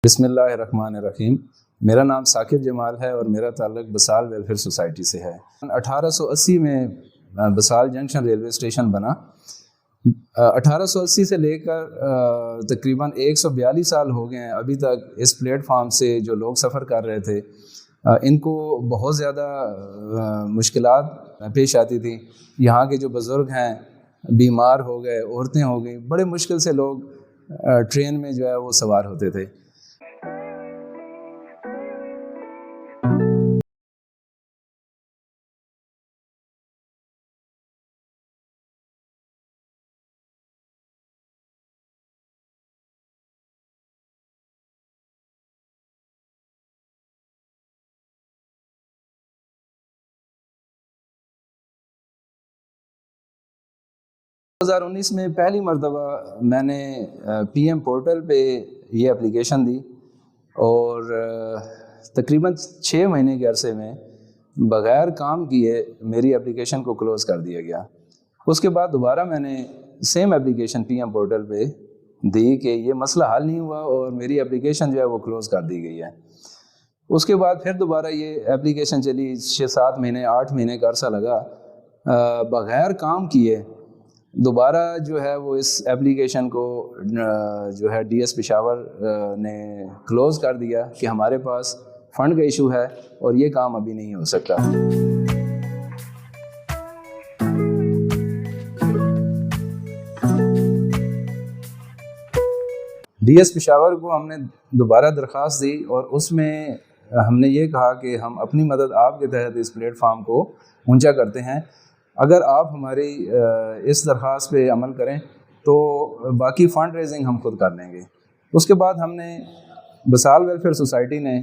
بسم اللہ الرحمن الرحیم۔ میرا نام ثاقب جمال ہے اور میرا تعلق بسال ویلفیئر سوسائٹی سے ہے۔ 1880 میں بسال جنکشن ریلوے اسٹیشن بنا۔ 1880 سے لے کر تقریباً 142 سال ہو گئے ہیں ابھی تک اس پلیٹ فارم سے جو لوگ سفر کر رہے تھے ان کو بہت زیادہ مشکلات پیش آتی تھیں۔ یہاں کے جو بزرگ ہیں بیمار ہو گئے، عورتیں ہو گئیں، بڑے مشکل سے لوگ ٹرین میں جو ہے وہ سوار ہوتے تھے۔ دو 2019 میں پہلی مرتبہ میں نے پی ایم پورٹل پہ یہ اپلیکیشن دی اور تقریباً 6 مہینے کے عرصے میں بغیر کام کیے میری اپلیکیشن کو کلوز کر دیا گیا۔ اس کے بعد دوبارہ میں نے same application P M portal پہ دی کہ یہ مسئلہ حل نہیں ہوا اور میری اپلیکیشن جو ہے وہ کلوز کر دی گئی ہے۔ اس کے بعد پھر دوبارہ یہ اپلیکیشن چلی، 6-7 مہینے 8 مہینے کا عرصہ لگا، بغیر کام کیے دوبارہ جو ہے وہ اس ایپلیکیشن کو جو ہے ڈی ایس پشاور نے کلوز کر دیا کہ ہمارے پاس فنڈ کا ایشو ہے اور یہ کام ابھی نہیں ہو سکتا۔ ڈی ایس پشاور کو ہم نے دوبارہ درخواست دی اور اس میں ہم نے یہ کہا کہ ہم اپنی مدد آپ کے تحت اس پلیٹ فارم کو اونچا کرتے ہیں، اگر آپ ہماری اس درخواست پہ عمل کریں تو باقی فنڈ ریزنگ ہم خود کر لیں گے۔ اس کے بعد ہم نے بسال ویلفیئر سوسائٹی نے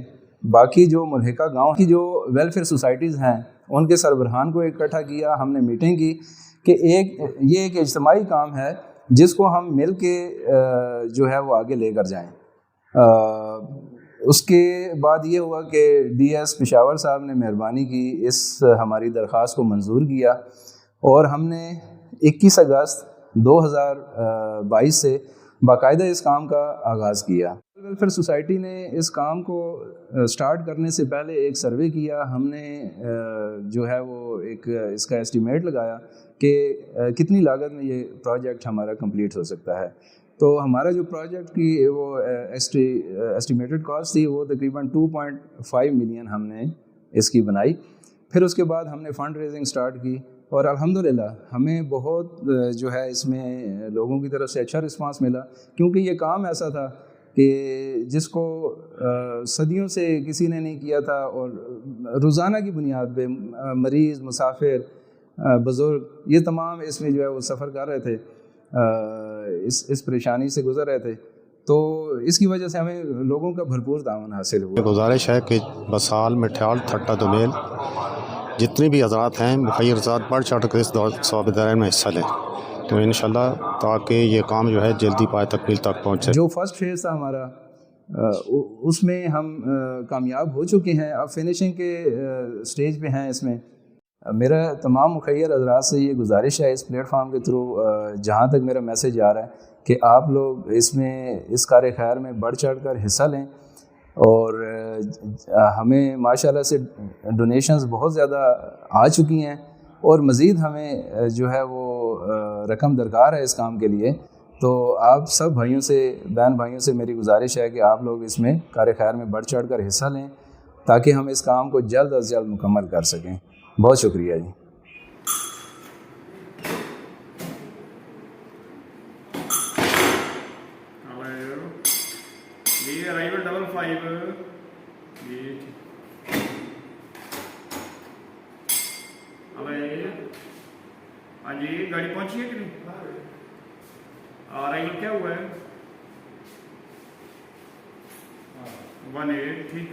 باقی جو ملحقہ گاؤں کی جو ویلفیئر سوسائٹیز ہیں ان کے سربراہان کو اکٹھا کیا، ہم نے میٹنگ کی کہ یہ ایک اجتماعی کام ہے جس کو ہم مل کے جو ہے وہ آگے لے کر جائیں۔ اس کے بعد یہ ہوا کہ ڈی ایس پشاور صاحب نے مہربانی کی، اس ہماری درخواست کو منظور کیا اور ہم نے 21 اگست 2022 سے باقاعدہ اس کام کا آغاز کیا۔ ویلفیئر سوسائٹی نے اس کام کو سٹارٹ کرنے سے پہلے ایک سروے کیا، ہم نے جو ہے وہ ایک اس کا ایسٹیمیٹ لگایا کہ کتنی لاگت میں یہ پروجیکٹ ہمارا کمپلیٹ ہو سکتا ہے۔ تو ہمارا جو پروجیکٹ کی وہ ایسٹیمیٹڈ کاسٹ تھی وہ تقریباً 2.5 ملین ہم نے اس کی بنائی۔ پھر اس کے بعد ہم نے فنڈ ریزنگ سٹارٹ کی اور الحمدللہ ہمیں بہت جو ہے اس میں لوگوں کی طرف سے اچھا رسپانس ملا، کیونکہ یہ کام ایسا تھا کہ جس کو صدیوں سے کسی نے نہیں کیا تھا اور روزانہ کی بنیاد پہ مریض، مسافر، بزرگ یہ تمام اس میں جو ہے وہ سفر کر رہے تھے، اس پریشانی سے گزر رہے تھے، تو اس کی وجہ سے ہمیں لوگوں کا بھرپور تعاون حاصل ہوا۔ گزارش ہے کہ بسال، مٹھیال، تھٹا دمیل جتنے بھی حضرات ہیں مخیر حضرات بڑھ چڑھ کر اس ثواب دارین میں حصہ لیں تو انشاءاللہ تاکہ یہ کام جو ہے جلدی پائے تکمیل تک پہنچے۔ جو فرسٹ فیز تھا ہمارا اس میں ہم کامیاب ہو چکے ہیں، اب فنیشنگ کے سٹیج پہ ہیں۔ اس میں میرا تمام مخیر حضرات سے یہ گزارش ہے اس پلیٹ فارم کے تھرو، جہاں تک میرا میسیج آ رہا ہے کہ آپ لوگ اس میں اس کار خیر میں بڑھ چڑھ کر حصہ لیں، اور ہمیں ماشاءاللہ سے ڈونیشنز بہت زیادہ آ چکی ہیں اور مزید ہمیں جو ہے وہ رقم درکار ہے اس کام کے لیے۔ تو آپ سب بھائیوں سے، بہن بھائیوں سے میری گزارش ہے کہ آپ لوگ اس میں کار خیر میں بڑھ چڑھ کر حصہ لیں تاکہ ہم اس کام کو جلد از جلد مکمل کر سکیں۔ بہت شکریہ جی۔ ہاں جی گاڑی پہنچی ہے کہ نہیں؟ رائل کیا ہوا ہے؟ 18 ٹھیک،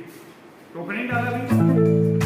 ٹوکن نہیں ڈالا بھی؟